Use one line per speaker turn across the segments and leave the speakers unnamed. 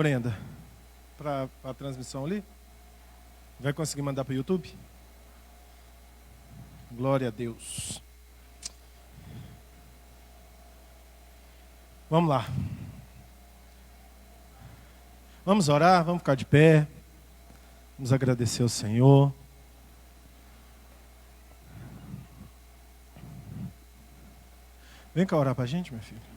Brenda, para a transmissão ali? Vai conseguir mandar para o YouTube? Glória a Deus. Vamos lá. Vamos orar, vamos ficar de pé. Vamos agradecer ao Senhor. Vem cá orar para a gente, minha filha.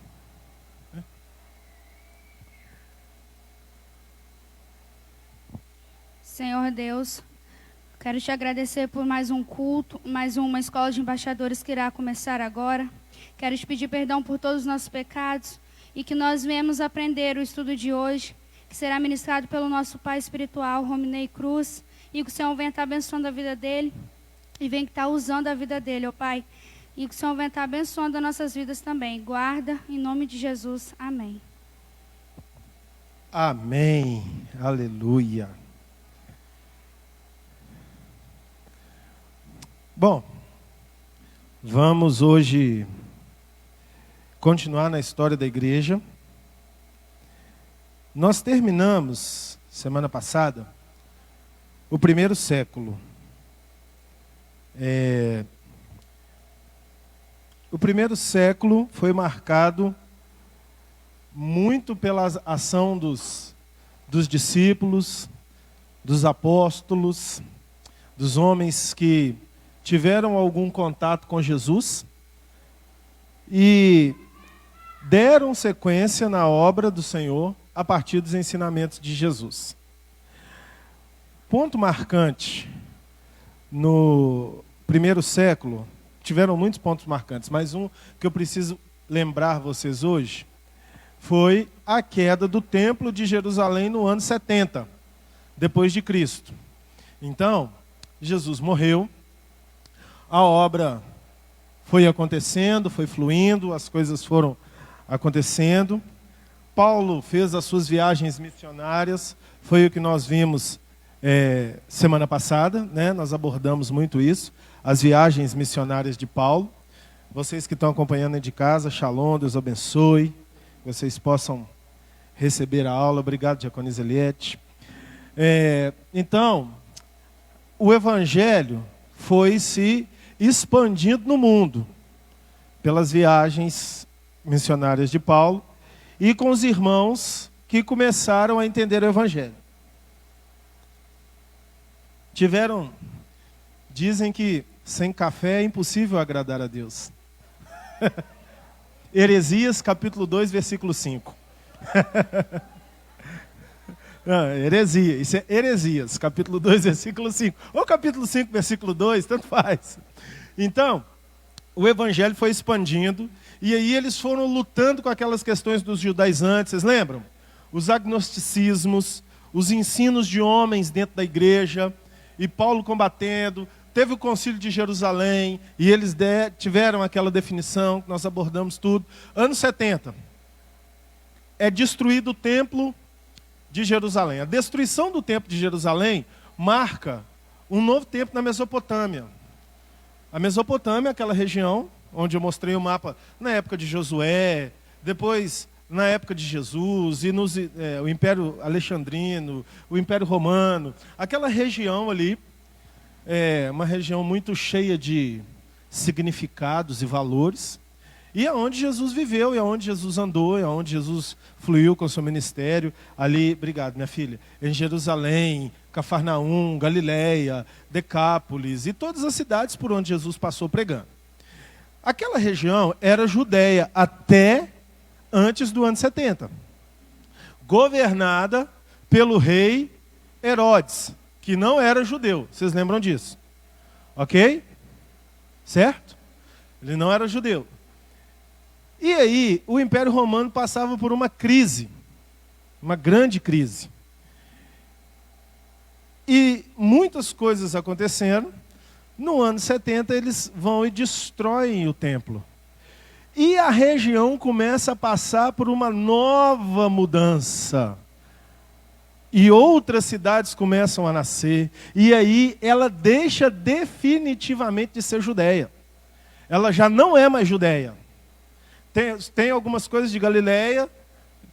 Senhor Deus, quero te agradecer por mais um culto, mais uma escola de embaixadores que irá começar agora. Quero te pedir perdão por todos os nossos pecados e que nós venhamos aprender o estudo de hoje, que será ministrado pelo nosso pai espiritual, Rominei Cruz, e que o Senhor venha estar abençoando a vida dele e venha estar usando a vida dele, ó Pai. E que o Senhor venha estar abençoando as nossas vidas também. Guarda, em nome de Jesus. Amém.
Amém. Aleluia. Bom, vamos hoje continuar na história da igreja. Nós terminamos, semana passada, o primeiro século. O primeiro século foi marcado muito pela ação dos discípulos, dos apóstolos, dos homens que tiveram algum contato com Jesus e deram sequência na obra do Senhor a partir dos ensinamentos de Jesus. Ponto marcante no primeiro século, tiveram muitos pontos marcantes, mas um que eu preciso lembrar vocês hoje foi a queda do templo de Jerusalém no ano 70, depois de Cristo. Então, Jesus morreu, a obra foi acontecendo, foi fluindo, as coisas foram acontecendo. Paulo fez as suas viagens missionárias, foi o que nós vimos semana passada, né? Nós abordamos muito isso, as viagens missionárias de Paulo. Vocês que estão acompanhando aí de casa, shalom, Deus abençoe, vocês possam receber a aula. Obrigado, Diaconisa Eliette. Então, o evangelho foi se expandindo no mundo pelas viagens missionárias de Paulo e com os irmãos que começaram a entender o evangelho. Dizem que sem café é impossível agradar a Deus. Heresias, capítulo 2, versículo 5. Não, heresia, isso é Heresias, capítulo 2, versículo 5. Ou capítulo 5, versículo 2, tanto faz. Então, o evangelho foi expandindo, e aí eles foram lutando com aquelas questões dos judaizantes, vocês lembram? Os agnosticismos, os ensinos de homens dentro da igreja, e Paulo combatendo. Teve o concílio de Jerusalém, e eles tiveram aquela definição, que nós abordamos tudo. Anos 70, é destruído o templo de Jerusalém. A destruição do templo de Jerusalém marca um novo tempo na Mesopotâmia. A Mesopotâmia é aquela região onde eu mostrei o mapa na época de Josué, depois na época de Jesus, e o Império Alexandrino, o Império Romano. Aquela região ali é uma região muito cheia de significados e valores. E é onde Jesus viveu, é onde Jesus andou, é onde Jesus fluiu com o seu ministério. Ali, obrigado minha filha, em Jerusalém, Cafarnaum, Galileia, Decápolis e todas as cidades por onde Jesus passou pregando. Aquela região era Judeia até antes do ano 70. Governada pelo rei Herodes, que não era judeu. Vocês lembram disso? Ok? Certo? Ele não era judeu. E aí, o Império Romano passava por uma crise, uma grande crise. E muitas coisas aconteceram. No ano 70, eles vão e destroem o templo. E a região começa a passar por uma nova mudança. E outras cidades começam a nascer. E aí, ela deixa definitivamente de ser Judeia. Ela já não é mais Judeia. Tem algumas coisas de Galileia,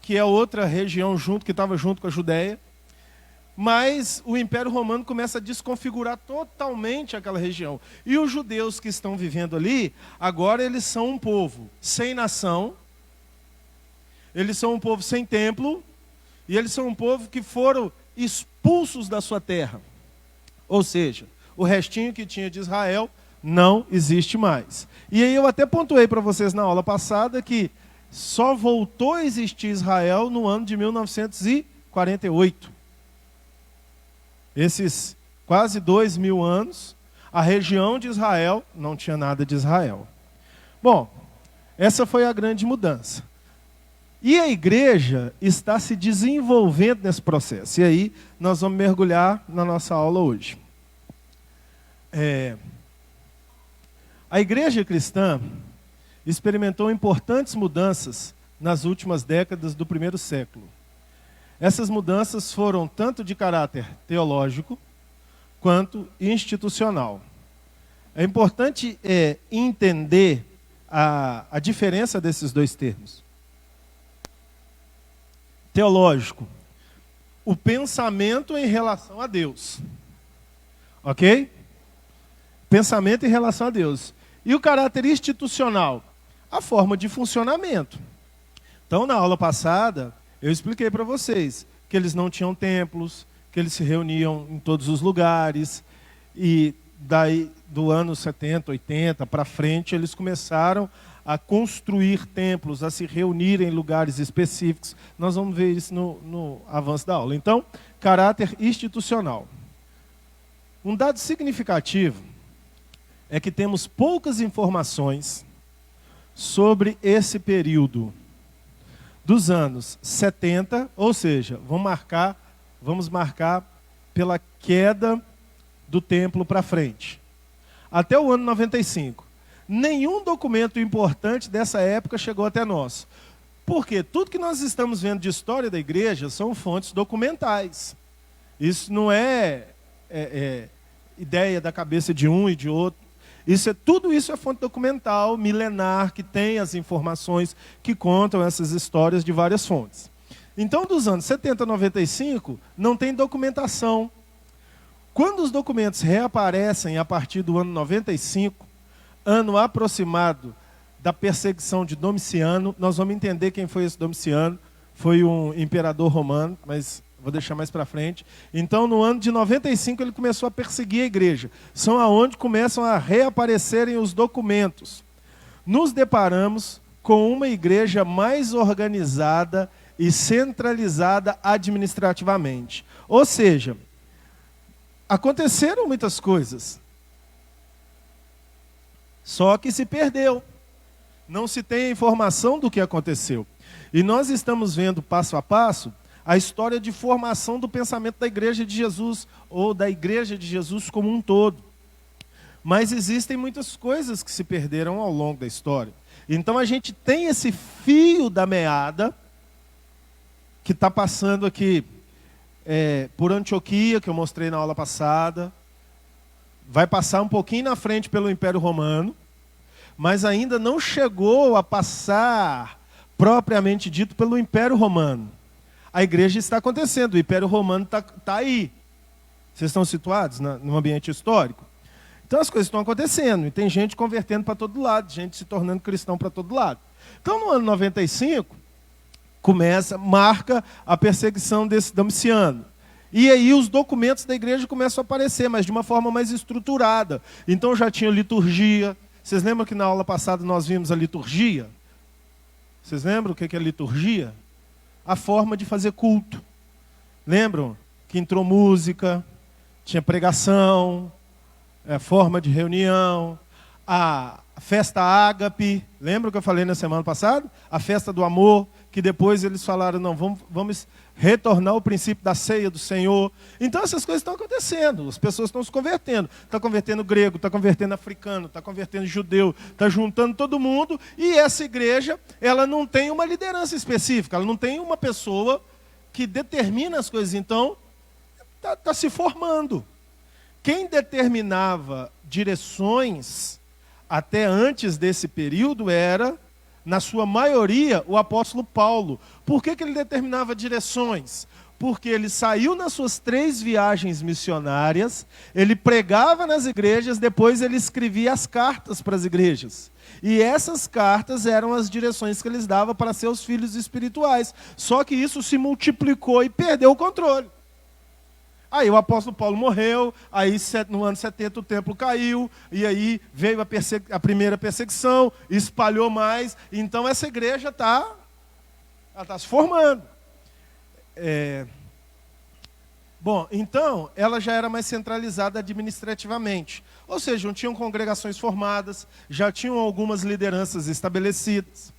que é outra região que estava junto com a Judéia. Mas o Império Romano começa a desconfigurar totalmente aquela região. E os judeus que estão vivendo ali, agora eles são um povo sem nação, eles são um povo sem templo, e eles são um povo que foram expulsos da sua terra. Ou seja, o restinho que tinha de Israel não existe mais. E aí eu até pontuei para vocês na aula passada que só voltou a existir Israel no ano de 1948. Esses quase 2000 anos, a região de Israel não tinha nada de Israel. Bom, essa foi a grande mudança. E a igreja está se desenvolvendo nesse processo. E aí nós vamos mergulhar na nossa aula hoje. A igreja cristã experimentou importantes mudanças nas últimas décadas do primeiro século. Essas mudanças foram tanto de caráter teológico quanto institucional. É importante entender a diferença desses dois termos. Teológico, o pensamento em relação a Deus. Ok? Pensamento em relação a Deus. E o caráter institucional, a forma de funcionamento. Então, na aula passada, eu expliquei para vocês que eles não tinham templos, que eles se reuniam em todos os lugares, e daí do ano 70, 80 para frente, eles começaram a construir templos, a se reunir em lugares específicos. Nós vamos ver isso no avanço da aula. Então, caráter institucional. Um dado significativo é que temos poucas informações sobre esse período dos anos 70, ou seja, vamos marcar pela queda do templo para frente, até o ano 95. Nenhum documento importante dessa época chegou até nós. Porque tudo que nós estamos vendo de história da igreja são fontes documentais. Isso não é ideia da cabeça de um e de outro. Tudo isso é fonte documental, milenar, que tem as informações que contam essas histórias de várias fontes. Então, dos anos 70 a 95, não tem documentação. Quando os documentos reaparecem a partir do ano 95, ano aproximado da perseguição de Domiciano, nós vamos entender quem foi esse Domiciano. Foi um imperador romano, mas vou deixar mais para frente. Então, no ano de 95, ele começou a perseguir a igreja. São aonde começam a reaparecerem os documentos. Nos deparamos com uma igreja mais organizada e centralizada administrativamente. Ou seja, aconteceram muitas coisas, só que se perdeu. Não se tem a informação do que aconteceu. E nós estamos vendo passo a passo a história de formação do pensamento da igreja de Jesus, ou da igreja de Jesus como um todo. Mas existem muitas coisas que se perderam ao longo da história. Então a gente tem esse fio da meada, que está passando aqui por Antioquia, que eu mostrei na aula passada. Vai passar um pouquinho na frente pelo Império Romano, mas ainda não chegou a passar, propriamente dito, pelo Império Romano. A igreja está acontecendo, o Império Romano está aí. Vocês estão situados no ambiente histórico? Então as coisas estão acontecendo, e tem gente convertendo para todo lado, gente se tornando cristão para todo lado. Então no ano 95, marca a perseguição desse Domiciano. E aí os documentos da igreja começam a aparecer, mas de uma forma mais estruturada. Então já tinha liturgia. Vocês lembram que na aula passada nós vimos a liturgia? Vocês lembram o que é liturgia? A forma de fazer culto. Lembram que entrou música, tinha pregação, forma de reunião, a festa ágape. Lembram que eu falei na semana passada? A festa do amor, que depois eles falaram, não, vamos retornar ao princípio da ceia do Senhor. Então essas coisas estão acontecendo, as pessoas estão se convertendo. Está convertendo grego, está convertendo africano, está convertendo judeu, está juntando todo mundo. E essa igreja, ela não tem uma liderança específica, ela não tem uma pessoa que determina as coisas. Então, está se formando. Quem determinava direções até antes desse período era na sua maioria, o apóstolo Paulo. Por que ele determinava direções? Porque ele saiu nas suas 3 viagens missionárias, ele pregava nas igrejas, depois ele escrevia as cartas para as igrejas. E essas cartas eram as direções que eles davam para seus filhos espirituais. Só que isso se multiplicou e perdeu o controle. Aí o apóstolo Paulo morreu, aí no ano 70 o templo caiu, e aí veio a primeira perseguição, espalhou mais, então essa igreja está se formando. Bom, então ela já era mais centralizada administrativamente, ou seja, não tinham congregações formadas, já tinham algumas lideranças estabelecidas,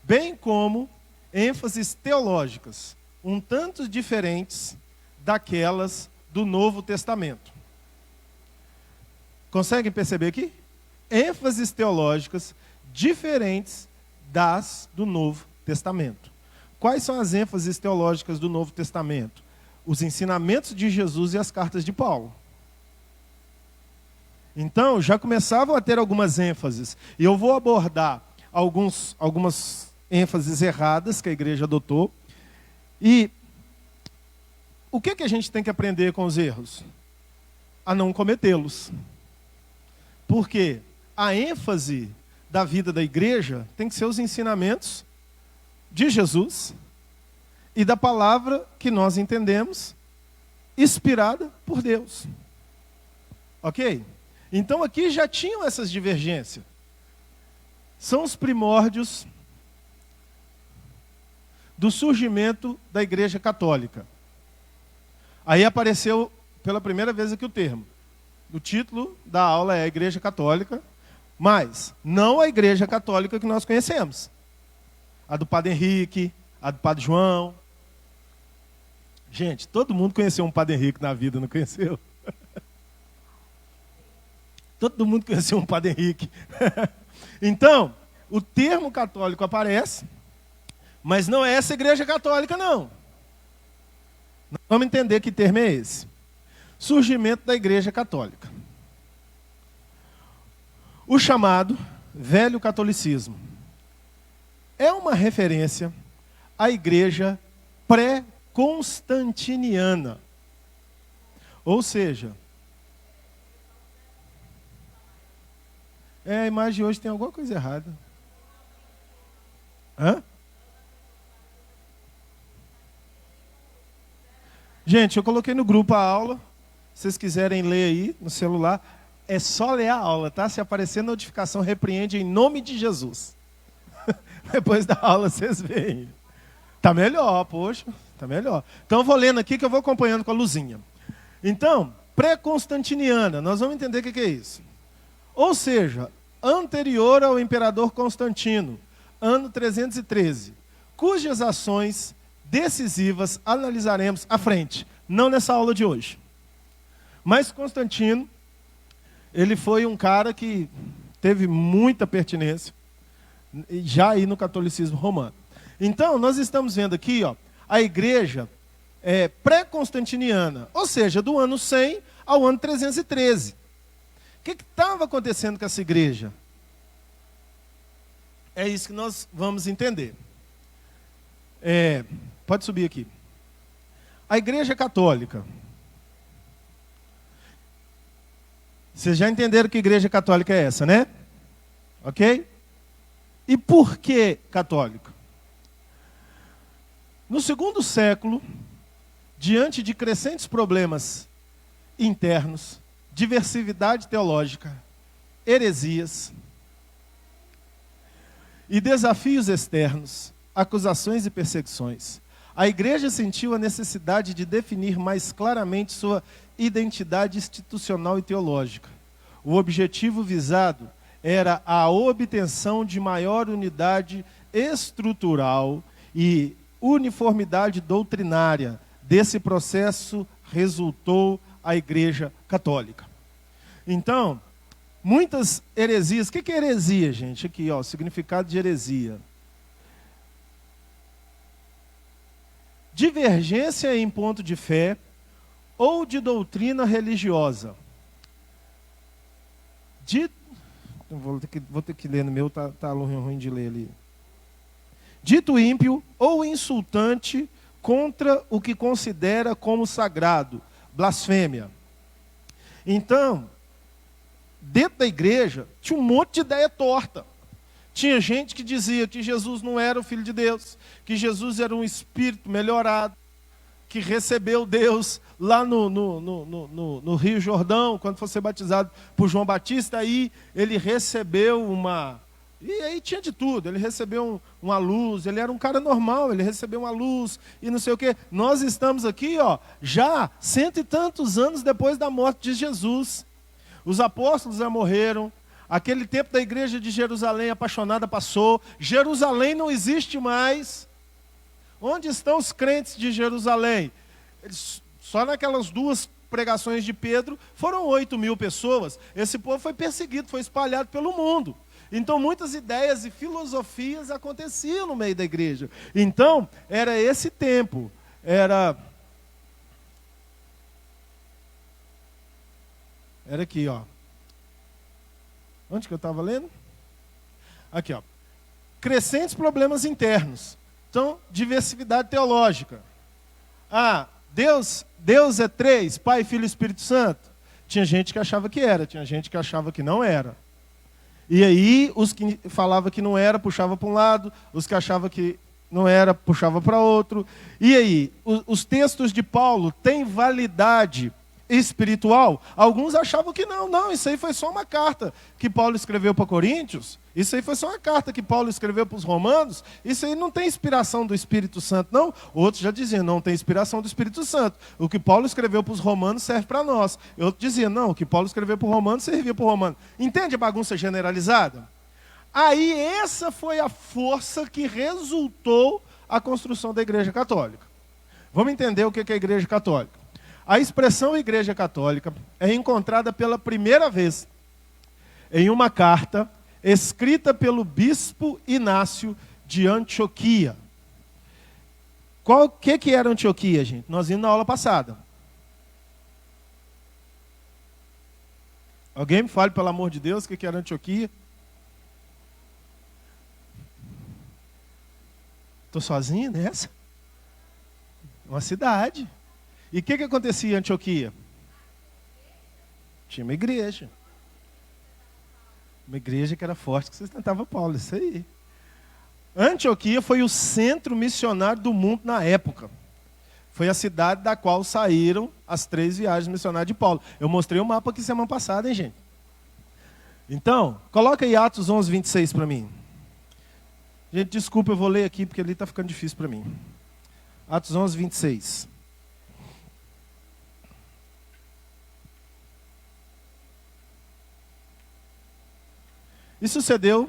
bem como ênfases teológicas, um tanto diferentes daquelas do Novo Testamento. Conseguem perceber aqui? ênfases teológicas diferentes das do Novo Testamento. Quais são as ênfases teológicas do Novo Testamento? Os ensinamentos de Jesus e as cartas de Paulo. Então, já começavam a ter algumas ênfases. E eu vou abordar algumas ênfases erradas que a igreja adotou. E o que a gente tem que aprender com os erros? A não cometê-los. Porque a ênfase da vida da igreja tem que ser os ensinamentos de Jesus e da palavra que nós entendemos, inspirada por Deus. Ok? Então aqui já tinham essas divergências. São os primórdios do surgimento da Igreja Católica. Aí apareceu pela primeira vez aqui o termo. O título da aula é a Igreja Católica, mas não a Igreja Católica que nós conhecemos. A do Padre Henrique, a do Padre João. Gente, todo mundo conheceu um Padre Henrique na vida, não conheceu? Todo mundo conheceu um Padre Henrique. Então, o termo católico aparece, mas não é essa igreja católica, não. Vamos entender que termo é esse. Surgimento da igreja católica. O chamado velho catolicismo é uma referência à igreja pré-constantiniana. Ou seja, a imagem de hoje tem alguma coisa errada. Hã? Gente, eu coloquei no grupo a aula. Se vocês quiserem ler aí no celular, é só ler a aula, tá? Se aparecer notificação, repreende em nome de Jesus. Depois da aula vocês veem. Tá melhor, poxa, tá melhor. Então eu vou lendo aqui que eu vou acompanhando com a luzinha. Então, pré-constantiniana, nós vamos entender o que é isso. Ou seja, anterior ao imperador Constantino, ano 313, cujas ações decisivas analisaremos à frente, não nessa aula de hoje. Mas Constantino, ele foi um cara que teve muita pertinência, já aí no catolicismo romano. Então, nós estamos vendo aqui, ó, a igreja pré-constantiniana, ou seja, do ano 100 ao ano 313. O que estava acontecendo com essa igreja? É isso que nós vamos entender. Pode subir aqui. A igreja católica. Vocês já entenderam que igreja católica é essa, né? Ok? E por que católica? No segundo século, diante de crescentes problemas internos, diversidade teológica, heresias e desafios externos, acusações e perseguições, a igreja sentiu a necessidade de definir mais claramente sua identidade institucional e teológica. O objetivo visado era a obtenção de maior unidade estrutural e uniformidade doutrinária. Desse processo resultou a Igreja Católica. Então, muitas heresias. O que é heresia, gente? Aqui, ó, o significado de heresia. Divergência em ponto de fé ou de doutrina religiosa. Vou ter que ler no meu, tá ruim de ler ali. dito ímpio ou insultante contra o que considera como sagrado, blasfêmia. Então, dentro da igreja, tinha um monte de ideia torta. Tinha gente que dizia que Jesus não era o Filho de Deus, que Jesus era um espírito melhorado, que recebeu Deus lá no Rio Jordão, quando foi ser batizado por João Batista, aí ele recebeu uma... E aí tinha de tudo, ele recebeu uma luz, ele era um cara normal, ele recebeu uma luz e não sei o quê. Nós estamos aqui, já 100 e tantos anos depois da morte de Jesus. Os apóstolos já morreram, aquele tempo da igreja de Jerusalém apaixonada passou, Jerusalém não existe mais. Onde estão os crentes de Jerusalém? Só naquelas 2 pregações de Pedro foram 8.000 pessoas. Esse povo foi perseguido, foi espalhado pelo mundo. Então muitas ideias e filosofias aconteciam no meio da igreja. Então era esse tempo, era aqui, Onde que eu estava lendo? Aqui, crescentes problemas internos. Então, diversidade teológica. Deus é 3, Pai, Filho e Espírito Santo. Tinha gente que achava que era, tinha gente que achava que não era. E aí, os que falavam que não era, puxava para um lado, os que achavam que não era, puxava para outro. E aí, os textos de Paulo têm validade espiritual? Alguns achavam que não, isso aí foi só uma carta que Paulo escreveu para Coríntios, isso aí foi só uma carta que Paulo escreveu para os romanos, isso aí não tem inspiração do Espírito Santo, não. Outros já diziam, não tem inspiração do Espírito Santo, o que Paulo escreveu para os romanos serve para nós. Outros diziam, não, o que Paulo escreveu para os romanos servia para o romano. Entende a bagunça generalizada? Aí essa foi a força que resultou a construção da Igreja Católica. Vamos entender o que é a Igreja Católica. A expressão Igreja Católica é encontrada pela primeira vez em uma carta escrita pelo bispo Inácio de Antioquia. O que era Antioquia, gente? Nós vimos na aula passada. Alguém me fale, pelo amor de Deus, o que era Antioquia? Estou sozinho nessa? Uma cidade. E o que acontecia em Antioquia? Tinha uma igreja. Uma igreja que era forte, que sustentava Paulo, isso aí. Antioquia foi o centro missionário do mundo na época. Foi a cidade da qual saíram as 3 viagens missionárias de Paulo. Eu mostrei o mapa aqui semana passada, hein, gente? Então, coloca aí Atos 11, 26 para mim. Gente, desculpa, eu vou ler aqui, porque ali está ficando difícil para mim. Atos 11, 26. E sucedeu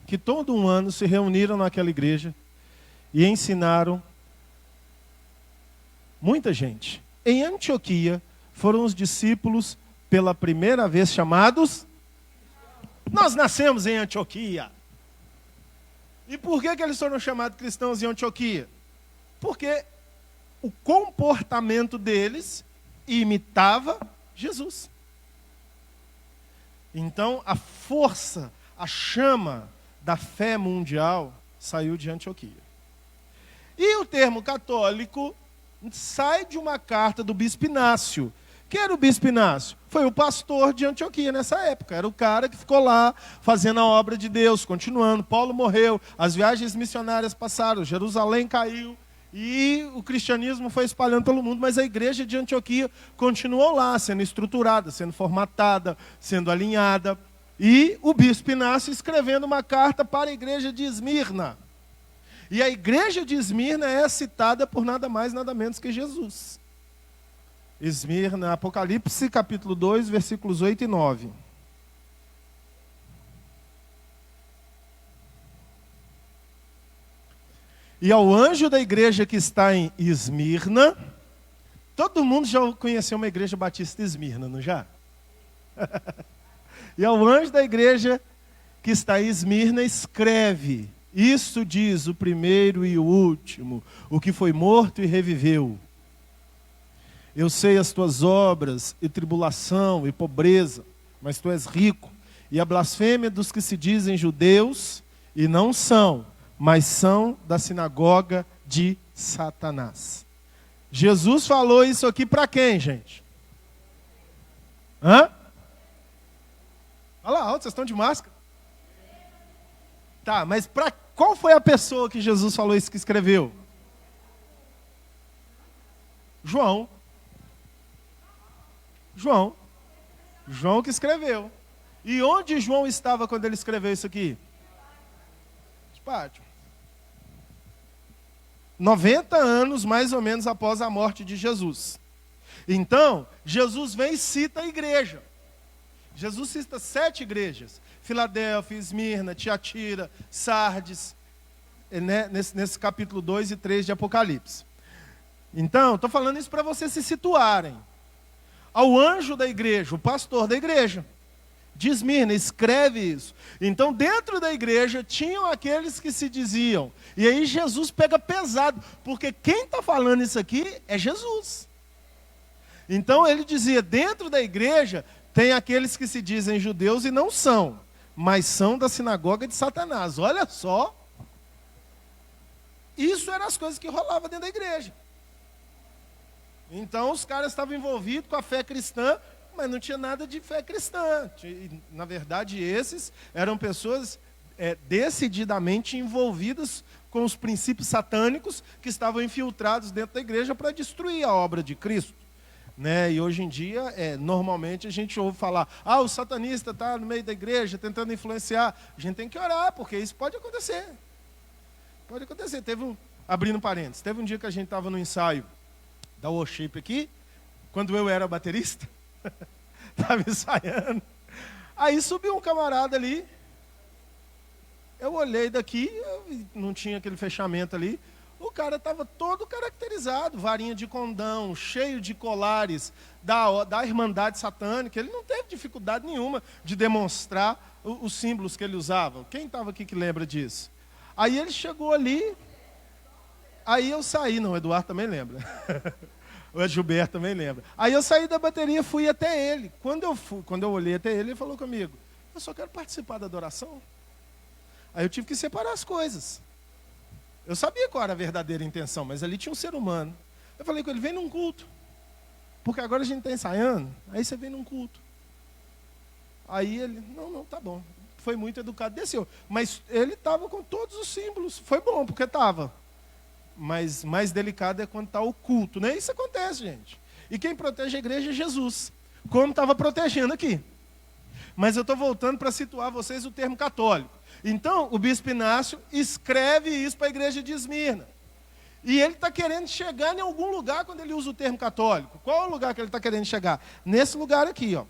que todo um ano se reuniram naquela igreja e ensinaram muita gente. Em Antioquia foram os discípulos pela primeira vez chamados... Nós nascemos em Antioquia. E por que eles foram chamados cristãos em Antioquia? Porque o comportamento deles imitava Jesus. Então a força, a chama da fé mundial saiu de Antioquia. E o termo católico sai de uma carta do bispo Inácio. Quem era o bispo Inácio? Foi o pastor de Antioquia nessa época. Era o cara que ficou lá fazendo a obra de Deus, continuando. Paulo morreu, as viagens missionárias passaram, Jerusalém caiu e o cristianismo foi espalhando pelo mundo, mas a igreja de Antioquia continuou lá, sendo estruturada, sendo formatada, sendo alinhada. E o bispo Inácio escrevendo uma carta para a igreja de Esmirna. E a igreja de Esmirna é citada por nada mais, nada menos que Jesus. Esmirna, Apocalipse, capítulo 2, versículos 8 e 9. E ao anjo da igreja que está em Esmirna, todo mundo já conheceu uma igreja batista Esmirna, não já? E ao anjo da igreja que está em Esmirna, escreve: isto diz o primeiro e o último, o que foi morto e reviveu. Eu sei as tuas obras, e tribulação, e pobreza, mas tu és rico. E a blasfêmia dos que se dizem judeus, e não são, mas são da sinagoga de Satanás. Jesus falou isso aqui para quem, gente? Hã? Fala alto, vocês estão de máscara? Tá, mas para qual foi a pessoa que Jesus falou isso, que escreveu? João. João que escreveu. E onde João estava quando ele escreveu isso aqui? De pátio. 90 anos, mais ou menos, após a morte de Jesus. Então, Jesus vem e cita a igreja. Jesus cita 7 igrejas. Filadélfia, Esmirna, Tiatira, Sardes, né? nesse capítulo 2 e 3 de Apocalipse. Então, estou falando isso para vocês se situarem. Ao anjo da igreja, o pastor da igreja, de Esmirna, escreve isso. Então, dentro da igreja, tinham aqueles que se diziam. E aí Jesus pega pesado, porque quem está falando isso aqui é Jesus. Então, ele dizia, dentro da igreja, tem aqueles que se dizem judeus e não são, mas são da sinagoga de Satanás. Olha só. Isso eram as coisas que rolavam dentro da igreja. Então, os caras estavam envolvidos com a fé cristã, mas não tinha nada de fé cristã. Na verdade, esses eram pessoas decididamente envolvidas com os princípios satânicos que estavam infiltrados dentro da igreja para destruir a obra de Cristo. Né? E hoje em dia, normalmente a gente ouve falar, o satanista está no meio da igreja tentando influenciar. A gente tem que orar, porque isso pode acontecer. Pode acontecer. Abrindo parênteses, teve um dia que a gente estava no ensaio da worship aqui, quando eu era baterista, estava ensaiando. Aí subiu um camarada ali, eu olhei daqui, não tinha aquele fechamento ali, o cara estava todo caracterizado, varinha de condão, cheio de colares da Irmandade Satânica. Ele não teve dificuldade nenhuma de demonstrar os símbolos que ele usava. Quem estava aqui que lembra disso? Aí ele chegou ali, aí eu saí, não, o Eduardo também lembra. O Gilberto também lembra. Aí eu saí da bateria, fui até ele. Quando eu olhei até ele, ele falou comigo, eu só quero participar da adoração. Aí eu tive que separar as coisas. Eu sabia qual era a verdadeira intenção, mas ali tinha um ser humano. Eu falei com ele, vem num culto. Porque agora a gente está ensaiando, aí você vem num culto. Aí ele, não, tá bom. Foi muito educado, desceu. Mas ele estava com todos os símbolos. Foi bom, porque estava. Mas mais delicado é quando está o culto, né? Isso acontece, gente. E quem protege a igreja é Jesus, como estava protegendo aqui. Mas eu estou voltando para situar vocês o termo católico. Então, o bispo Inácio escreve isso para a igreja de Esmirna. E ele está querendo chegar em algum lugar quando ele usa o termo católico. Qual é o lugar que ele está querendo chegar? Nesse lugar aqui, ó.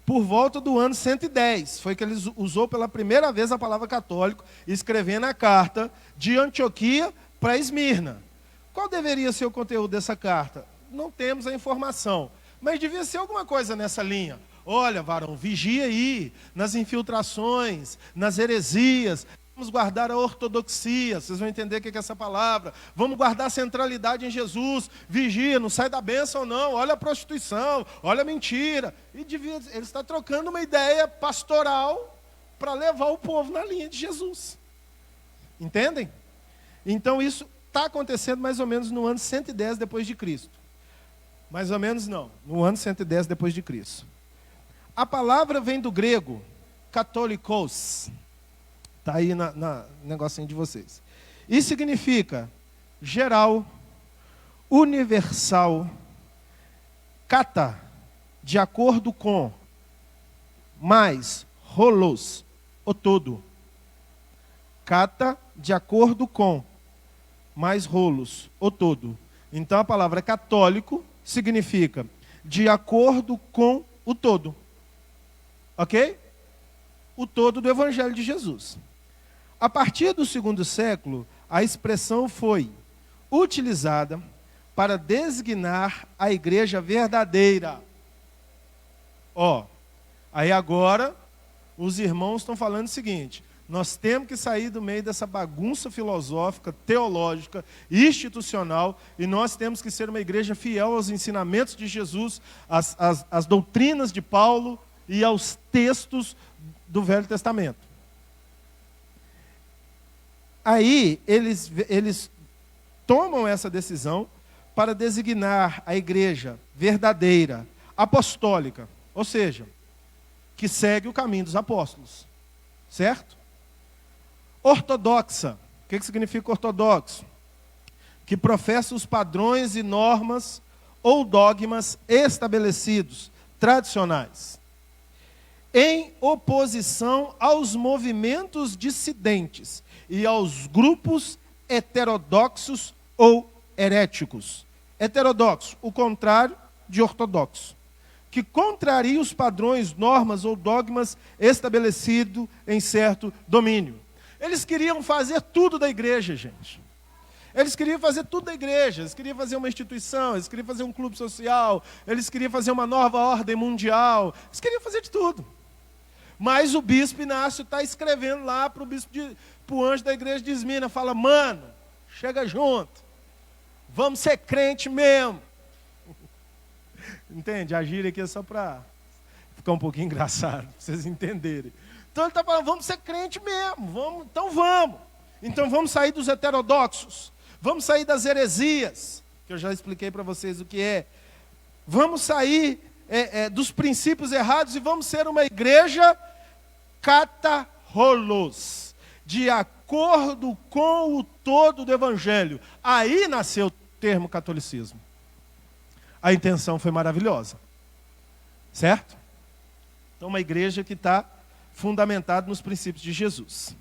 Por volta do ano 110, foi que ele usou pela primeira vez a palavra católico, escrevendo a carta de Antioquia para Esmirna. Qual deveria ser o conteúdo dessa carta? Não temos a informação, mas devia ser alguma coisa nessa linha. Olha, varão, vigia aí nas infiltrações, nas heresias. Vamos guardar a ortodoxia, vocês vão entender o que é essa palavra. Vamos guardar a centralidade em Jesus. Vigia, não sai da bênção não. Olha a prostituição, olha a mentira. E ele está trocando uma ideia pastoral para levar o povo na linha de Jesus. Entendem? Então isso está acontecendo mais ou menos no ano 110 depois de Cristo. Mais ou menos não, no ano 110 depois de Cristo. A palavra vem do grego, katolikos. Está aí no negocinho de vocês. E significa geral, universal, kata, de acordo com, mais, holos, o todo. Kata, de acordo com, mais rolos, o todo. Então a palavra católico significa de acordo com o todo. Ok? O todo do Evangelho de Jesus. A partir do segundo século, a expressão foi utilizada para designar a igreja verdadeira. Aí agora os irmãos estão falando o seguinte: nós temos que sair do meio dessa bagunça filosófica, teológica, institucional, e nós temos que ser uma igreja fiel aos ensinamentos de Jesus, às doutrinas de Paulo e aos textos do Velho Testamento. Aí eles tomam essa decisão para designar a igreja verdadeira, apostólica, ou seja, que segue o caminho dos apóstolos, certo? Ortodoxa, o que significa ortodoxo? Que professa os padrões e normas ou dogmas estabelecidos, tradicionais, em oposição aos movimentos dissidentes e aos grupos heterodoxos ou heréticos. Heterodoxo, o contrário de ortodoxo, que contraria os padrões, normas ou dogmas estabelecidos em certo domínio. Eles queriam fazer tudo da igreja, gente. Eles queriam fazer tudo da igreja, eles queriam fazer uma instituição, eles queriam fazer um clube social, eles queriam fazer uma nova ordem mundial, eles queriam fazer de tudo. Mas o bispo Inácio está escrevendo lá para o anjo da igreja de Esmina, fala, mano, chega junto, vamos ser crente mesmo. Entende? A gíria aqui é só para ficar um pouquinho engraçado, para vocês entenderem. Então ele está falando, vamos ser crente mesmo, então vamos sair dos heterodoxos, vamos sair das heresias, que eu já expliquei para vocês o que é. Vamos sair dos princípios errados e vamos ser uma igreja cataholos, de acordo com o todo do evangelho. Aí nasceu o termo catolicismo. A intenção foi maravilhosa, certo? Então uma igreja que está fundamentada nos princípios de Jesus.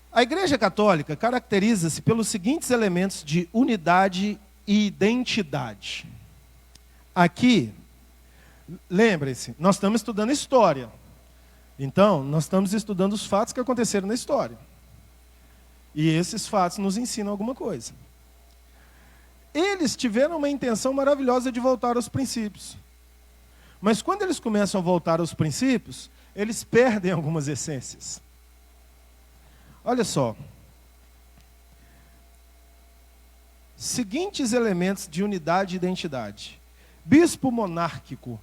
A Igreja Católica caracteriza-se pelos seguintes elementos de unidade e identidade. Aqui, lembrem-se, nós estamos estudando história. Então, nós estamos estudando os fatos que aconteceram na história. E esses fatos nos ensinam alguma coisa. Eles tiveram uma intenção maravilhosa de voltar aos princípios. Mas quando eles começam a voltar aos princípios, eles perdem algumas essências. Olha só. Seguintes elementos de unidade e identidade. Bispo monárquico.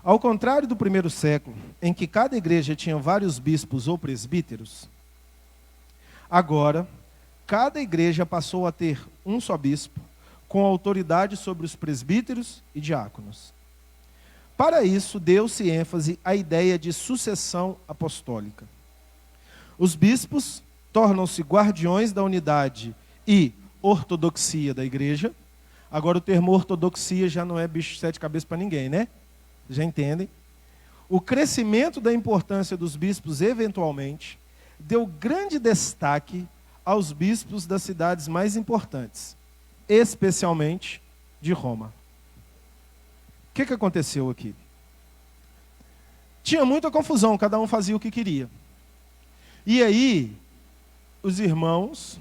Ao contrário do primeiro século, em que cada igreja tinha vários bispos ou presbíteros, agora, cada igreja passou a ter um só bispo, com autoridade sobre os presbíteros e diáconos. Para isso, deu-se ênfase à ideia de sucessão apostólica. Os bispos tornam-se guardiões da unidade e ortodoxia da igreja. Agora o termo ortodoxia já não é bicho de sete cabeças para ninguém, né? Já entendem? O crescimento da importância dos bispos, eventualmente, deu grande destaque aos bispos das cidades mais importantes, especialmente de Roma. O que aconteceu aqui? Tinha muita confusão, cada um fazia o que queria. E aí, os irmãos,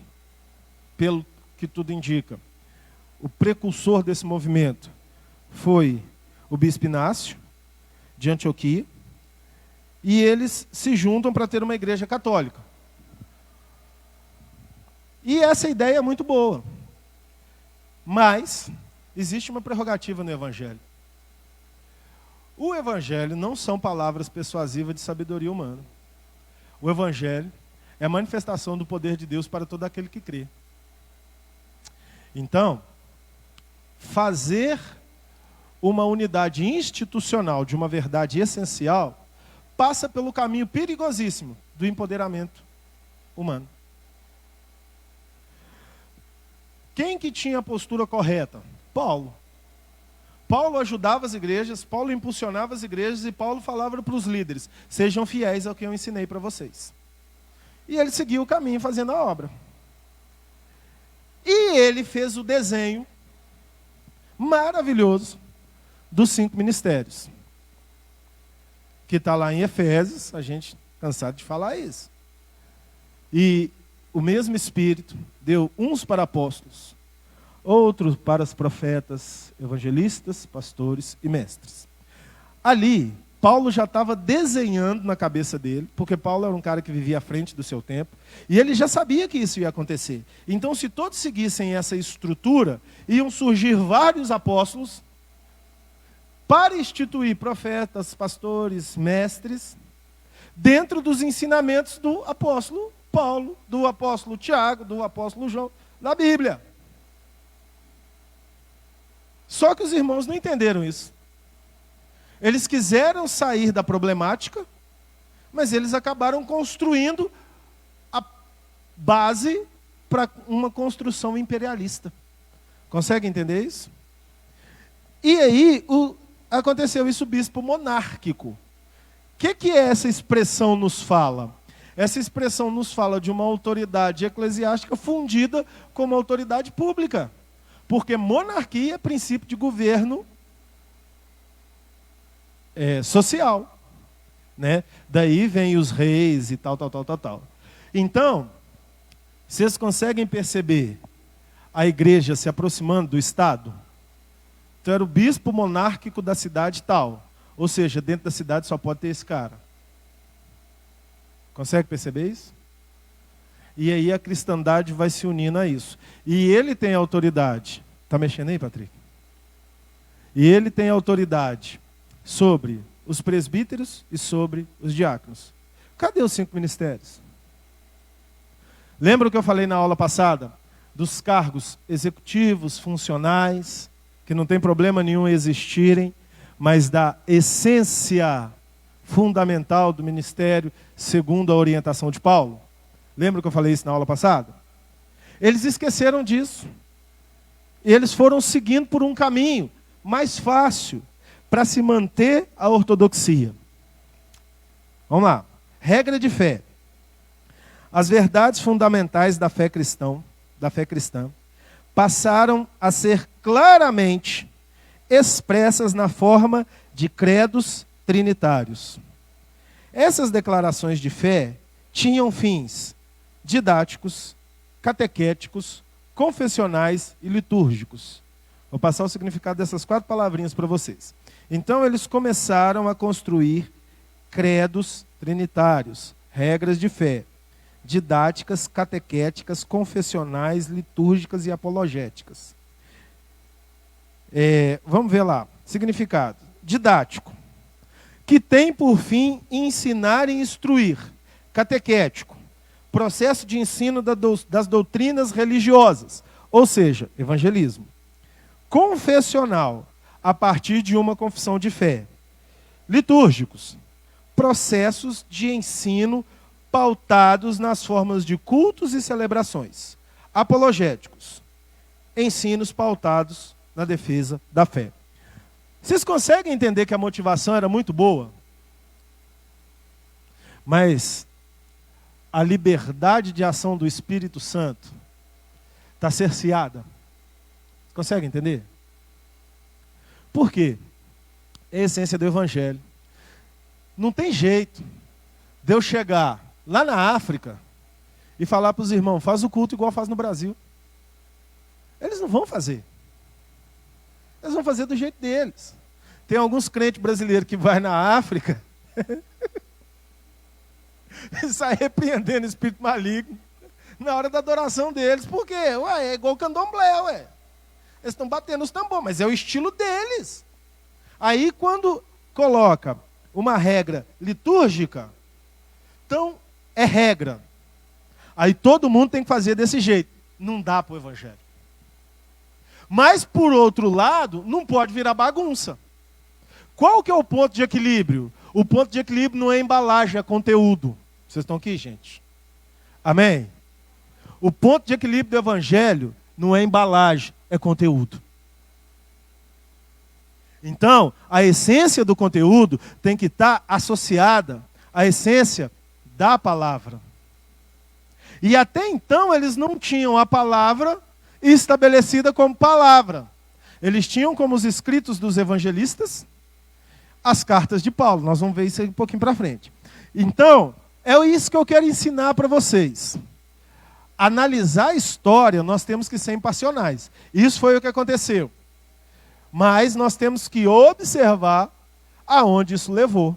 pelo que tudo indica, o precursor desse movimento foi o bispo Inácio, de Antioquia, e eles se juntam para ter uma igreja católica. E essa ideia é muito boa. Mas existe uma prerrogativa no Evangelho. O Evangelho não são palavras persuasivas de sabedoria humana. O Evangelho é a manifestação do poder de Deus para todo aquele que crê. Então, fazer uma unidade institucional de uma verdade essencial passa pelo caminho perigosíssimo do empoderamento humano. Quem que tinha a postura correta? Paulo. Paulo ajudava as igrejas, Paulo impulsionava as igrejas e Paulo falava para os líderes, sejam fiéis ao que eu ensinei para vocês. E ele seguiu o caminho fazendo a obra. E ele fez o desenho maravilhoso dos 5 ministérios. Que está lá em Efésios, a gente cansado de falar isso. E o mesmo Espírito deu uns para apóstolos, outros para os profetas, evangelistas, pastores e mestres. Ali, Paulo já estava desenhando na cabeça dele, porque Paulo era um cara que vivia à frente do seu tempo, e ele já sabia que isso ia acontecer. Então, se todos seguissem essa estrutura, iam surgir vários apóstolos para instituir profetas, pastores, mestres, dentro dos ensinamentos do apóstolo Paulo, do apóstolo Tiago, do apóstolo João, da Bíblia. Só que os irmãos não entenderam isso. Eles quiseram sair da problemática, mas eles acabaram construindo a base para uma construção imperialista. Consegue entender isso? E aí aconteceu isso, o bispo monárquico. O que essa expressão nos fala? Essa expressão nos fala de uma autoridade eclesiástica fundida com uma autoridade pública. Porque monarquia é princípio de governo social. Né? Daí vem os reis e tal. Então, vocês conseguem perceber a igreja se aproximando do Estado? Então era o bispo monárquico da cidade tal. Ou seja, dentro da cidade só pode ter esse cara. Consegue perceber isso? E aí a cristandade vai se unindo a isso. E ele tem autoridade. Está mexendo aí, Patrick? E ele tem autoridade sobre os presbíteros e sobre os diáconos. Cadê os 5 ministérios? Lembra o que eu falei na aula passada? Dos cargos executivos, funcionais, que não tem problema nenhum existirem, mas da essência fundamental do ministério, segundo a orientação de Paulo. Lembra que eu falei isso na aula passada? Eles esqueceram disso. Eles foram seguindo por um caminho mais fácil para se manter a ortodoxia. Vamos lá. Regra de fé. As verdades fundamentais da fé cristã passaram a ser claramente expressas na forma de credos trinitários. Essas declarações de fé tinham fins didáticos, catequéticos, confessionais e litúrgicos. Vou passar o significado dessas 4 palavrinhas para vocês. Então eles começaram a construir credos trinitários, regras de fé, didáticas, catequéticas, confessionais, litúrgicas e apologéticas. Vamos ver lá. Significado. Didático. Que tem por fim ensinar e instruir. Catequético. Processo de ensino das doutrinas religiosas. Ou seja, evangelismo. Confessional. A partir de uma confissão de fé. Litúrgicos. Processos de ensino pautados nas formas de cultos e celebrações. Apologéticos. Ensinos pautados na defesa da fé. Vocês conseguem entender que a motivação era muito boa? Mas a liberdade de ação do Espírito Santo está cerceada. Vocês conseguem entender? Por quê? É a essência do Evangelho. Não tem jeito de eu chegar lá na África e falar para os irmãos, faz o culto igual faz no Brasil. Eles não vão fazer. Eles vão fazer do jeito deles. Tem alguns crentes brasileiros que vai na África e sai repreendendo o espírito maligno na hora da adoração deles. Por quê? É igual candomblé, ué. Eles estão batendo os tambores, mas é o estilo deles. Aí quando coloca uma regra litúrgica, então é regra. Aí todo mundo tem que fazer desse jeito. Não dá para o Evangelho. Mas, por outro lado, não pode virar bagunça. Qual que é o ponto de equilíbrio? O ponto de equilíbrio não é embalagem, é conteúdo. Vocês estão aqui, gente? Amém? O ponto de equilíbrio do Evangelho não é embalagem, é conteúdo. Então, a essência do conteúdo tem que estar associada à essência da palavra. E até então eles não tinham a palavra estabelecida como palavra. Eles tinham como os escritos dos evangelistas as cartas de Paulo. Nós vamos ver isso aí um pouquinho para frente. Então, é isso que eu quero ensinar para vocês. Analisar a história, nós temos que ser impassionais. Isso foi o que aconteceu. Mas nós temos que observar aonde isso levou.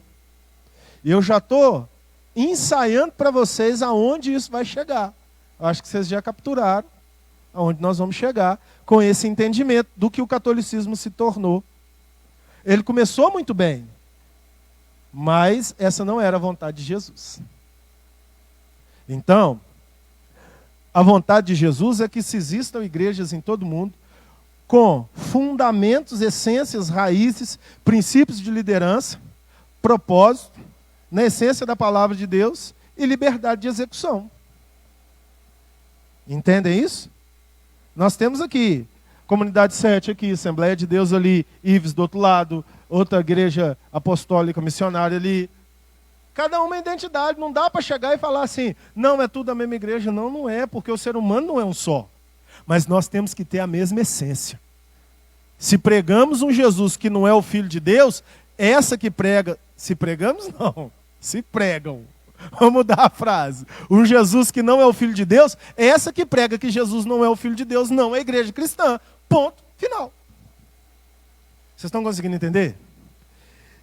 E eu já estou ensaiando para vocês aonde isso vai chegar. Eu acho que vocês já capturaram aonde nós vamos chegar com esse entendimento do que o catolicismo se tornou. Ele começou muito bem, mas essa não era a vontade de Jesus. Então, a vontade de Jesus é que se existam igrejas em todo mundo com fundamentos, essências, raízes, princípios de liderança, propósito, na essência da palavra de Deus e liberdade de execução. Entendem isso? Nós temos aqui Comunidade 7 aqui, Assembleia de Deus ali, Ives do outro lado, outra igreja apostólica missionária ali. Cada uma é identidade, não dá para chegar e falar assim, não, é tudo a mesma igreja. Não, não é, porque o ser humano não é um só. Mas nós temos que ter a mesma essência. Se pregamos um Jesus que não é o Filho de Deus, essa que prega, se pregamos não, se pregam. Vamos mudar a frase. Um Jesus que não é o Filho de Deus, é essa que prega que Jesus não é o Filho de Deus, não é a igreja cristã. Ponto, final. Vocês estão conseguindo entender?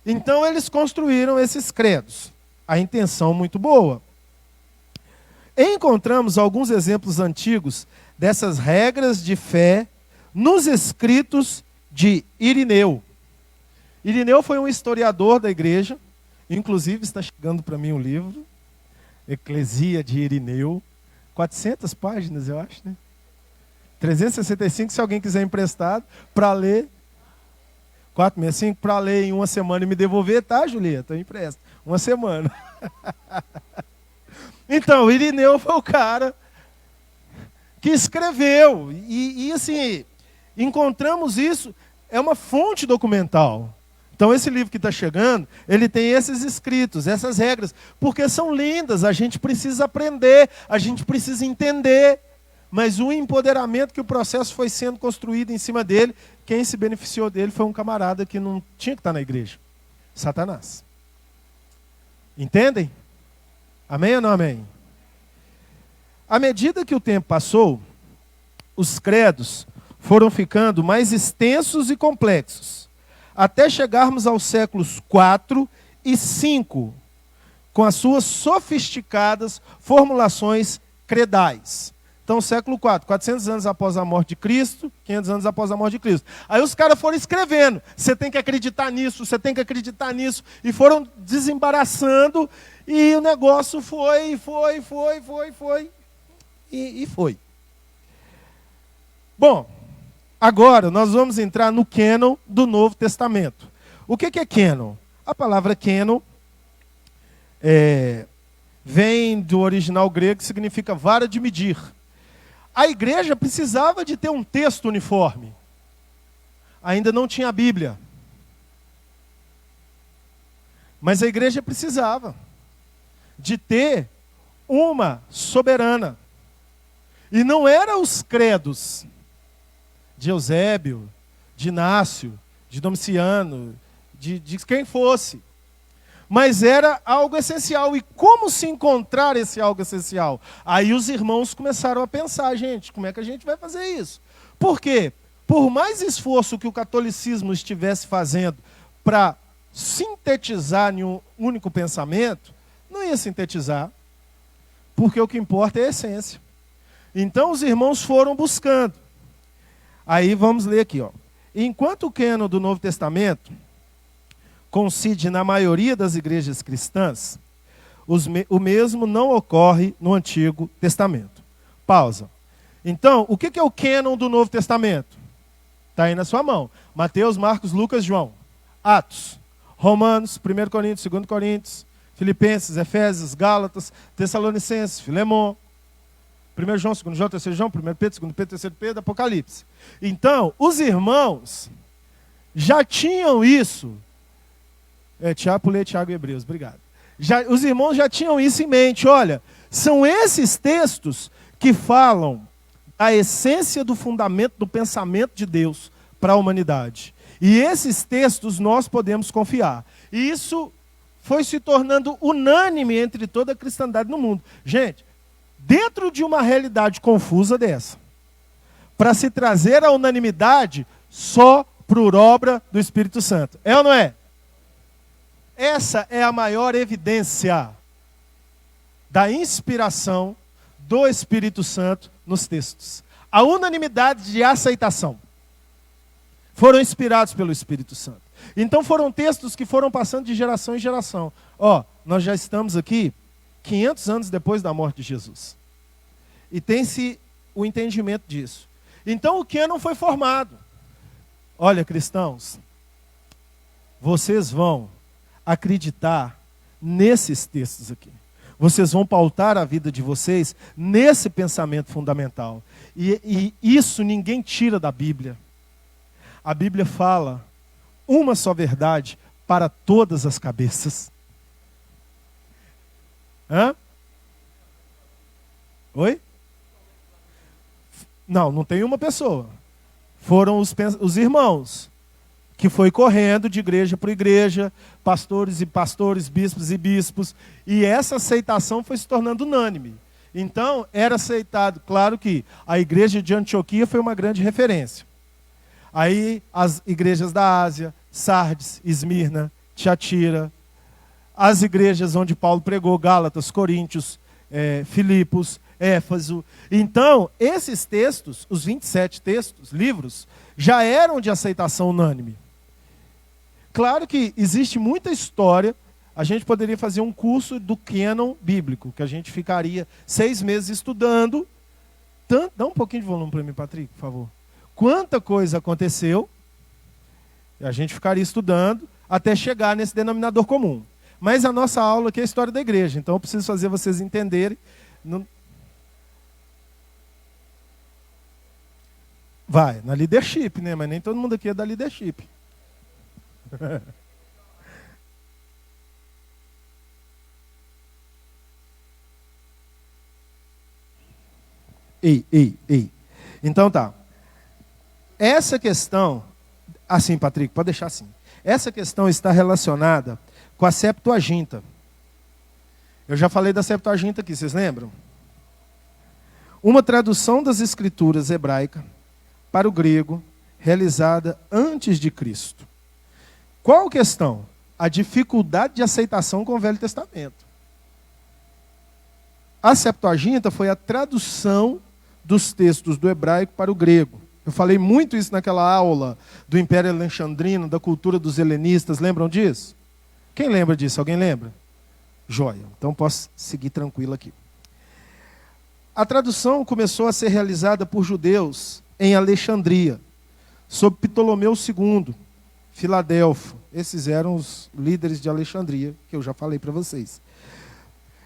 Então eles construíram esses credos. A intenção muito boa. Encontramos alguns exemplos antigos dessas regras de fé nos escritos de Irineu. Irineu foi um historiador da igreja, inclusive está chegando para mim um livro, Eclesia de Irineu, 400 páginas eu acho, né? 365 se alguém quiser emprestado para ler, 465 para ler em uma semana e me devolver, tá, Julieta? Eu empresto. Uma semana. Então, Irineu foi o cara que escreveu. E assim, encontramos isso, é uma fonte documental. Então, esse livro que está chegando, ele tem esses escritos, essas regras, porque são lindas, a gente precisa aprender, a gente precisa entender. Mas o empoderamento que o processo foi sendo construído em cima dele, quem se beneficiou dele foi um camarada que não tinha que estar na igreja. Satanás. Entendem? Amém ou não amém? À medida que o tempo passou, os credos foram ficando mais extensos e complexos, até chegarmos aos séculos 4 e 5, com as suas sofisticadas formulações credais. Então, século IV, 400 anos após a morte de Cristo, 500 anos após a morte de Cristo. Aí os caras foram escrevendo, você tem que acreditar nisso, você tem que acreditar nisso, e foram desembaraçando, e o negócio foi, e foi. Bom, agora nós vamos entrar no cânon do Novo Testamento. O que é cânon? A palavra cânon vem do original grego, que significa vara de medir. A igreja precisava de ter um texto uniforme. Ainda não tinha a Bíblia. Mas a igreja precisava de ter uma soberana. E não eram os credos de Eusébio, de Inácio, de Domiciano, de quem fosse. Mas era algo essencial. E como se encontrar esse algo essencial? Aí os irmãos começaram a pensar, gente, como é que a gente vai fazer isso? Por quê? Por mais esforço que o catolicismo estivesse fazendo para sintetizar em um único pensamento, não ia sintetizar, porque o que importa é a essência. Então os irmãos foram buscando. Aí vamos ler aqui, ó. Enquanto o cânon do Novo Testamento coincide na maioria das igrejas cristãs, o mesmo não ocorre no Antigo Testamento. Pausa. Então, o que é o cânon do Novo Testamento? Está aí na sua mão. Mateus, Marcos, Lucas, João. Atos, Romanos, 1 Coríntios, 2 Coríntios, Filipenses, Efésios, Gálatas, Tessalonicenses, Filemon, 1 João, 2 João, 3 João, 1 Pedro, 2 Pedro, 3 Pedro, Apocalipse. Então, os irmãos já tinham isso. Pulei Tiago e Hebreus, obrigado. Os irmãos já tinham isso em mente. Olha, são esses textos que falam da essência do fundamento do pensamento de Deus para a humanidade. E esses textos nós podemos confiar. E isso foi se tornando unânime entre toda a cristandade no mundo. Gente, dentro de uma realidade confusa dessa, para se trazer a unanimidade só por obra do Espírito Santo. É ou não é? Essa é a maior evidência da inspiração do Espírito Santo nos textos. A unanimidade de aceitação. Foram inspirados pelo Espírito Santo. Então foram textos que foram passando de geração em geração. Nós já estamos aqui 500 anos depois da morte de Jesus. E tem-se o entendimento disso. Então o cânon foi formado. Olha, cristãos, vocês vão acreditar nesses textos aqui. Vocês vão pautar a vida de vocês nesse pensamento fundamental. E isso ninguém tira da Bíblia. A Bíblia fala uma só verdade para todas as cabeças. Hã? Oi? Não tem uma pessoa. Foram os irmãos, que foi correndo de igreja para igreja, pastores e pastores, bispos e bispos, e essa aceitação foi se tornando unânime. Então, era aceitado, claro que a igreja de Antioquia foi uma grande referência. Aí, as igrejas da Ásia, Sardes, Esmirna, Tiatira, as igrejas onde Paulo pregou, Gálatas, Coríntios, Filipos, Éfeso. Então, esses textos, os 27 textos, livros, já eram de aceitação unânime. Claro que existe muita história. A gente poderia fazer um curso do cânon bíblico, que a gente ficaria 6 meses estudando. Dá um pouquinho de volume para mim, Patrick, por favor. Quanta coisa aconteceu, a gente ficaria estudando até chegar nesse denominador comum. Mas a nossa aula aqui é a história da igreja, então eu preciso fazer vocês entenderem. Vai, na leadership, né? Mas nem todo mundo aqui é da leadership. Ei. Então tá. Essa questão, assim, Patrick, pode deixar assim. Essa questão está relacionada com a Septuaginta. Eu já falei da Septuaginta aqui, vocês lembram? Uma tradução das escrituras hebraicas para o grego, realizada antes de Cristo. Qual a questão? A dificuldade de aceitação com o Velho Testamento. A Septuaginta foi a tradução dos textos do hebraico para o grego. Eu falei muito isso naquela aula do Império Alexandrino, da cultura dos helenistas. Lembram disso? Quem lembra disso? Alguém lembra? Joia. Então posso seguir tranquilo aqui. A tradução começou a ser realizada por judeus em Alexandria, sob Ptolomeu II, Filadelfo. Esses eram os líderes de Alexandria, que eu já falei para vocês.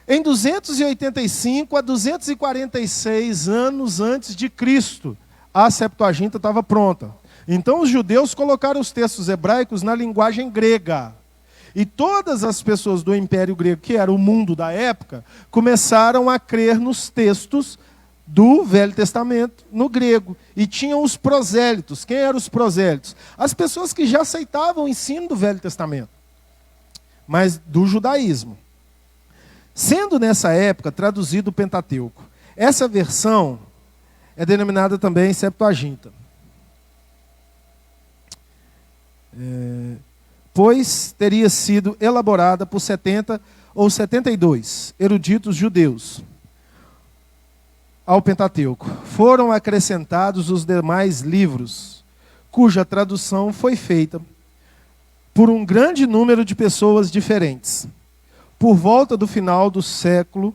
Em 285 a 246 anos antes de Cristo, a Septuaginta estava pronta. Então os judeus colocaram os textos hebraicos na linguagem grega. E todas as pessoas do Império Grego, que era o mundo da época, começaram a crer nos textos do Velho Testamento no grego. E tinham os prosélitos. Quem eram os prosélitos? As pessoas que já aceitavam o ensino do Velho Testamento, mas do judaísmo. Sendo nessa época traduzido o Pentateuco. Essa versão é denominada também Septuaginta. Pois teria sido elaborada por 70 ou 72 eruditos judeus ao Pentateuco. Foram acrescentados os demais livros, cuja tradução foi feita por um grande número de pessoas diferentes, por volta do final do século,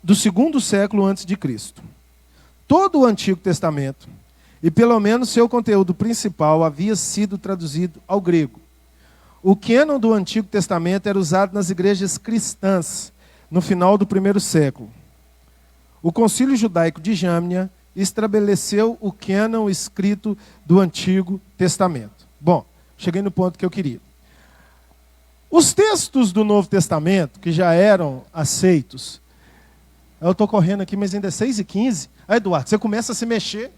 do 2º século antes de Cristo. Todo o Antigo Testamento, e pelo menos seu conteúdo principal, havia sido traduzido ao grego. O cânon do Antigo Testamento era usado nas igrejas cristãs no final do 1º século. O Concílio Judaico de Jâmnia estabeleceu o cânon escrito do Antigo Testamento. Bom, cheguei no ponto que eu queria. Os textos do Novo Testamento, que já eram aceitos, eu estou correndo aqui, mas ainda é 6h15. Aí, Eduardo, você começa a se mexer.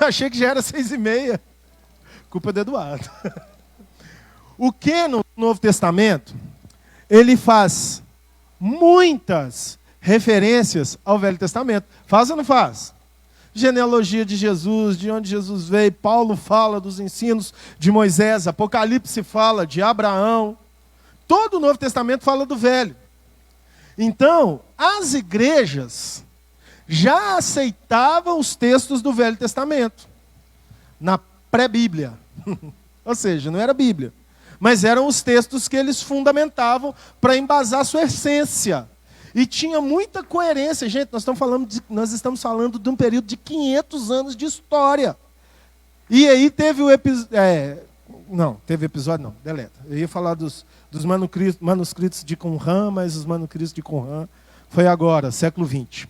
Achei que já era 6h30. Culpa do Eduardo. O cânon do Novo Testamento, ele faz muitas referências ao Velho Testamento. Faz ou não faz? Genealogia de Jesus, de onde Jesus veio. Paulo fala dos ensinos de Moisés. Apocalipse fala de Abraão. Todo o Novo Testamento fala do Velho. Então, as igrejas já aceitavam os textos do Velho Testamento, na pré-Bíblia. Ou seja, não era Bíblia. mas eram os textos que eles fundamentavam para embasar sua essência. E tinha muita coerência. Gente, nós estamos falando de um período de 500 anos de história. E aí teve o episódio... Não, teve episódio não, deleta. Eu ia falar dos manuscritos de Qumran, mas os manuscritos de Qumran foi agora, século XX.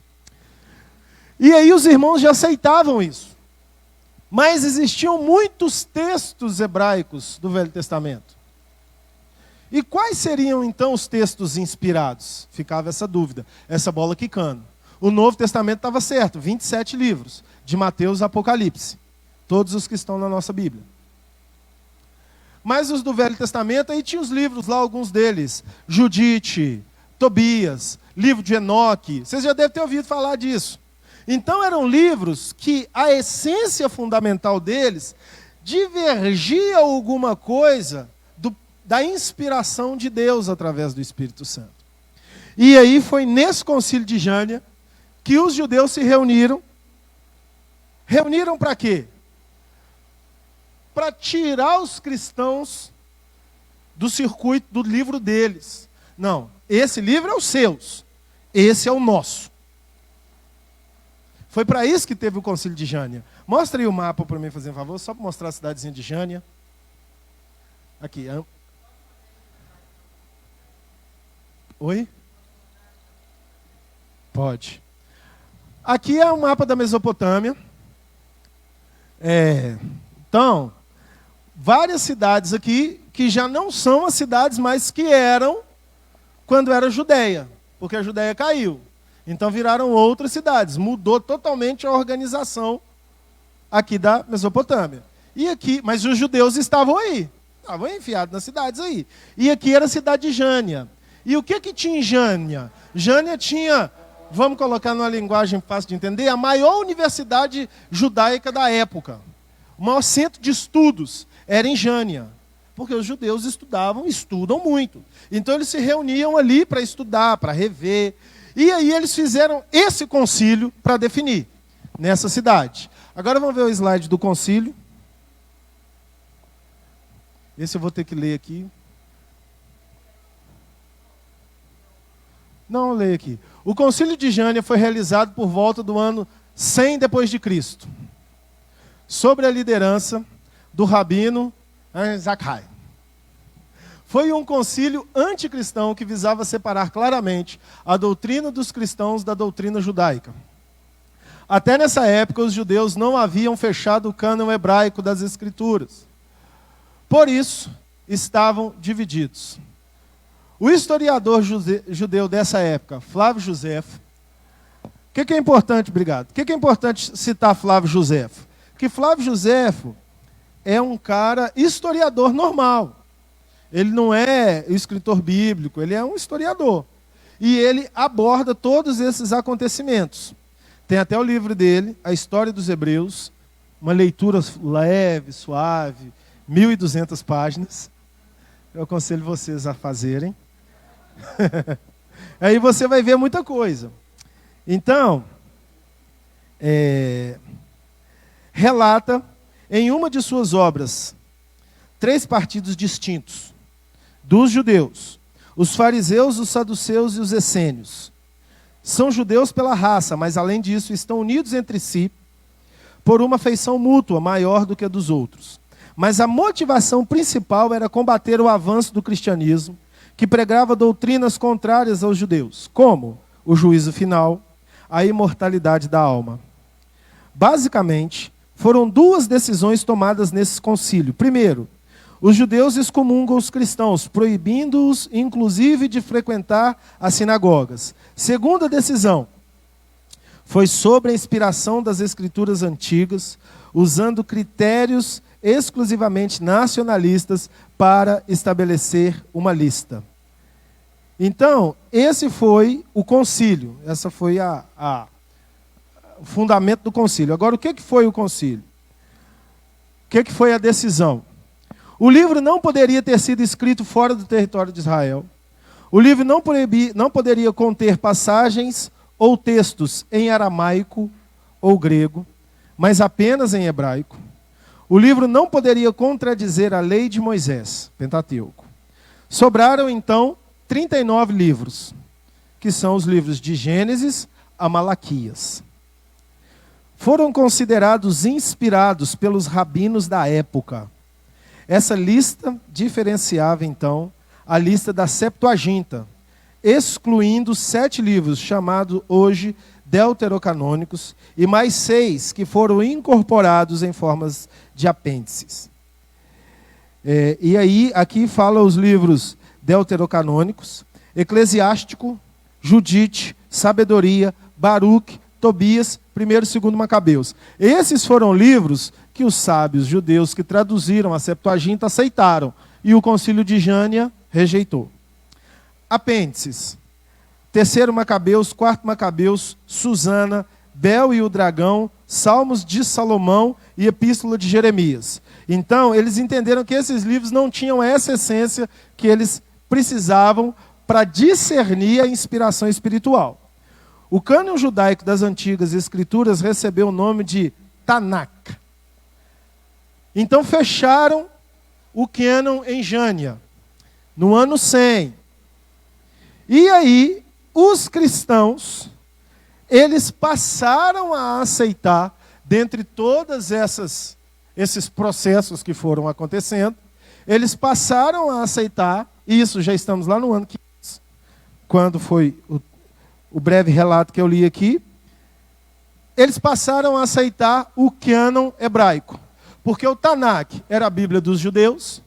E aí os irmãos já aceitavam isso. Mas existiam muitos textos hebraicos do Velho Testamento. E quais seriam então os textos inspirados? Ficava essa dúvida, essa bola quicando. O Novo Testamento estava certo, 27 livros, de Mateus a Apocalipse. Todos os que estão na nossa Bíblia. Mas os do Velho Testamento, aí tinha os livros lá, alguns deles. Judite, Tobias, livro de Enoque. Vocês já devem ter ouvido falar disso. Então eram livros que a essência fundamental deles divergia alguma coisa da inspiração de Deus através do Espírito Santo. E aí foi nesse concílio de Jânia que os judeus se reuniram. Reuniram para quê? Para tirar os cristãos do circuito do livro deles. Não, esse livro é o seus, esse é o nosso. Foi para isso que teve o concílio de Jânia. Mostra aí o mapa para mim, fazer um favor, só para mostrar a cidadezinha de Jânia. Aqui. Oi? Pode. Aqui é o mapa da Mesopotâmia. Então, várias cidades aqui que já não são as cidades mais que eram quando era Judeia, porque a Judeia caiu. Então viraram outras cidades, mudou totalmente a organização aqui da Mesopotâmia. E aqui, mas os judeus estavam enfiados nas cidades aí. E aqui era a cidade de Jânia. E o que tinha em Jânia? Jânia tinha, vamos colocar numa linguagem fácil de entender, a maior universidade judaica da época. O maior centro de estudos era em Jânia, porque os judeus estudam muito. Então eles se reuniam ali para estudar, para rever. E aí eles fizeram esse concílio para definir nessa cidade. Agora vamos ver o slide do concílio. Esse eu vou ter que ler aqui. Não, eu leio aqui. O concílio de Jânia foi realizado por volta do ano 100 depois de Cristo, sob a liderança do rabino Zakai. Foi um concílio anticristão que visava separar claramente a doutrina dos cristãos da doutrina judaica. Até nessa época, os judeus não haviam fechado o cânon hebraico das Escrituras. Por isso, estavam divididos. O historiador judeu dessa época, Flávio Josefo, o que é importante, obrigado, o que é importante citar Flávio Josefo? Que Flávio Josefo é um cara historiador normal. Ele não é escritor bíblico, ele é um historiador. E ele aborda todos esses acontecimentos. Tem até o livro dele, A História dos Hebreus, uma leitura leve, suave, 1.200 páginas. Eu aconselho vocês a fazerem. Aí você vai ver muita coisa. Então, relata em uma de suas obras 3 partidos distintos dos judeus: os fariseus, os saduceus e os essênios. São judeus pela raça, mas além disso estão unidos entre si por uma afeição mútua maior do que a dos outros. Mas a motivação principal era combater o avanço do cristianismo, que pregava doutrinas contrárias aos judeus, como o juízo final, a imortalidade da alma. Basicamente, foram 2 decisões tomadas nesse concílio. Primeiro, os judeus excomungam os cristãos, proibindo-os, inclusive, de frequentar as sinagogas. Segunda decisão foi sobre a inspiração das escrituras antigas, usando critérios exclusivamente nacionalistas para estabelecer uma lista. Então, esse foi o concílio, essa foi o fundamento do concílio. Agora, o que foi o concílio? O que foi a decisão? O livro não poderia ter sido escrito fora do território de Israel. O livro não poderia conter passagens ou textos em aramaico ou grego, mas apenas em hebraico. O livro não poderia contradizer a lei de Moisés, Pentateuco. Sobraram, então, 39 livros, que são os livros de Gênesis a Malaquias. Foram considerados inspirados pelos rabinos da época. Essa lista diferenciava, então, a lista da Septuaginta, excluindo 7 livros, chamados hoje deuterocanônicos, e mais 6 que foram incorporados em formas de apêndices. E aí, aqui fala os livros deuterocanônicos: Eclesiástico, Judite, Sabedoria, Baruque, Tobias, 1º e 2º Macabeus. Esses foram livros que os sábios judeus que traduziram a Septuaginta aceitaram, e o Concílio de Jânia rejeitou. Apêndices: 3º Macabeus, 4º Macabeus, Susana, Bel e o Dragão, Salmos de Salomão e Epístola de Jeremias. Então, eles entenderam que esses livros não tinham essa essência que eles precisavam para discernir a inspiração espiritual. O cânon judaico das antigas escrituras recebeu o nome de Tanakh. Então, fecharam o cânon em Jânia, no ano 100. E aí, os cristãos, eles passaram a aceitar, dentre todas esses processos que foram acontecendo, eles passaram a aceitar, e isso já estamos lá no ano 500, quando foi o breve relato que eu li aqui, eles passaram a aceitar o cânon hebraico, porque o Tanakh era a Bíblia dos judeus,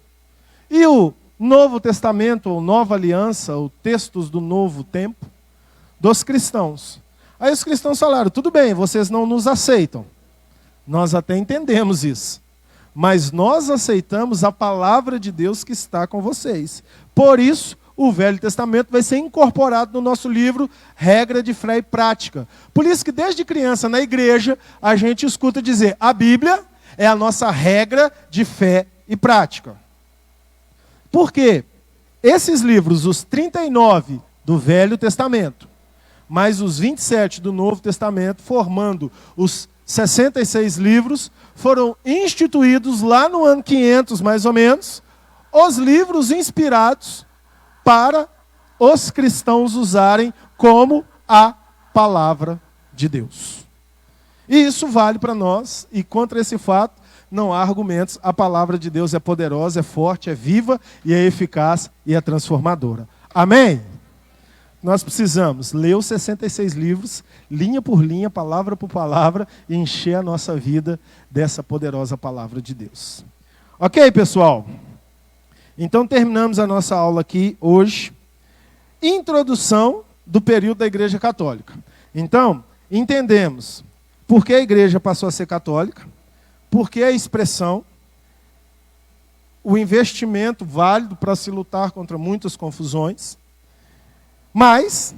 e o Novo Testamento, ou Nova Aliança, ou textos do Novo Tempo, dos cristãos. Aí os cristãos falaram: tudo bem, vocês não nos aceitam. Nós até entendemos isso. Mas nós aceitamos a palavra de Deus que está com vocês. Por isso, o Velho Testamento vai ser incorporado no nosso livro Regra de Fé e Prática. Por isso que desde criança na igreja, a gente escuta dizer: a Bíblia é a nossa regra de fé e prática. Por quê? Esses livros, os 39 do Velho Testamento, mais os 27 do Novo Testamento, formando os 66 livros, foram instituídos lá no ano 500, mais ou menos, os livros inspirados para os cristãos usarem como a palavra de Deus. E isso vale para nós, e contra esse fato não há argumentos. A palavra de Deus é poderosa, é forte, é viva, e é eficaz e é transformadora. Amém? Nós precisamos ler os 66 livros, linha por linha, palavra por palavra, e encher a nossa vida dessa poderosa palavra de Deus. Ok, pessoal? Então terminamos a nossa aula aqui hoje. Introdução do período da Igreja Católica. Então, entendemos por que a igreja passou a ser católica, por que a expressão, o investimento válido para se lutar contra muitas confusões, mas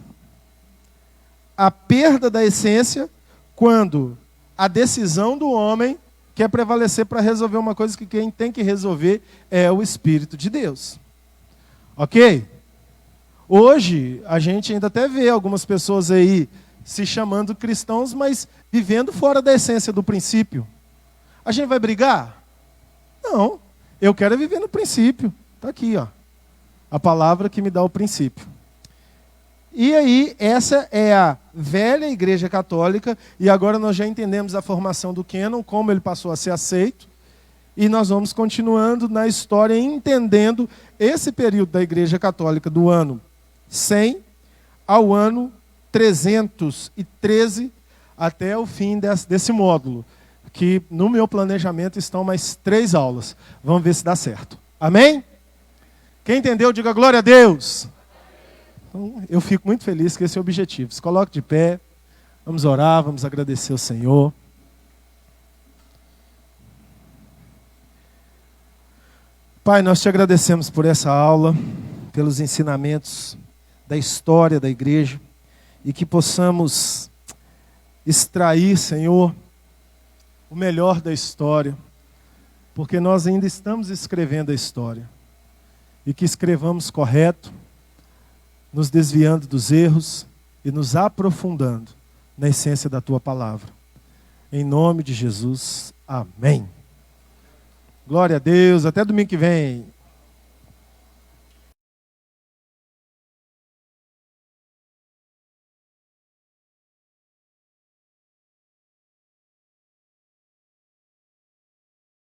a perda da essência quando a decisão do homem quer prevalecer para resolver uma coisa que quem tem que resolver é o Espírito de Deus. Ok? Hoje, a gente ainda até vê algumas pessoas aí se chamando cristãos, mas vivendo fora da essência do princípio. A gente vai brigar? Não. Eu quero viver no princípio. Está aqui, ó. A palavra que me dá o princípio. E aí, essa é a velha Igreja Católica, e agora nós já entendemos a formação do cânon, como ele passou a ser aceito, e nós vamos continuando na história, entendendo esse período da Igreja Católica, do ano 100 ao ano 313, até o fim desse módulo, que no meu planejamento estão mais 3 aulas. Vamos ver se dá certo. Amém? Quem entendeu, diga glória a Deus. Então, eu fico muito feliz com esse objetivo. Se coloque de pé, vamos orar, vamos agradecer ao Senhor. Pai, nós te agradecemos por essa aula, pelos ensinamentos da história da igreja, e que possamos extrair, Senhor, o melhor da história, porque nós ainda estamos escrevendo a história, e que escrevamos correto, nos desviando dos erros e nos aprofundando na essência da Tua palavra. Em nome de Jesus, amém. Glória a Deus. Até domingo que vem.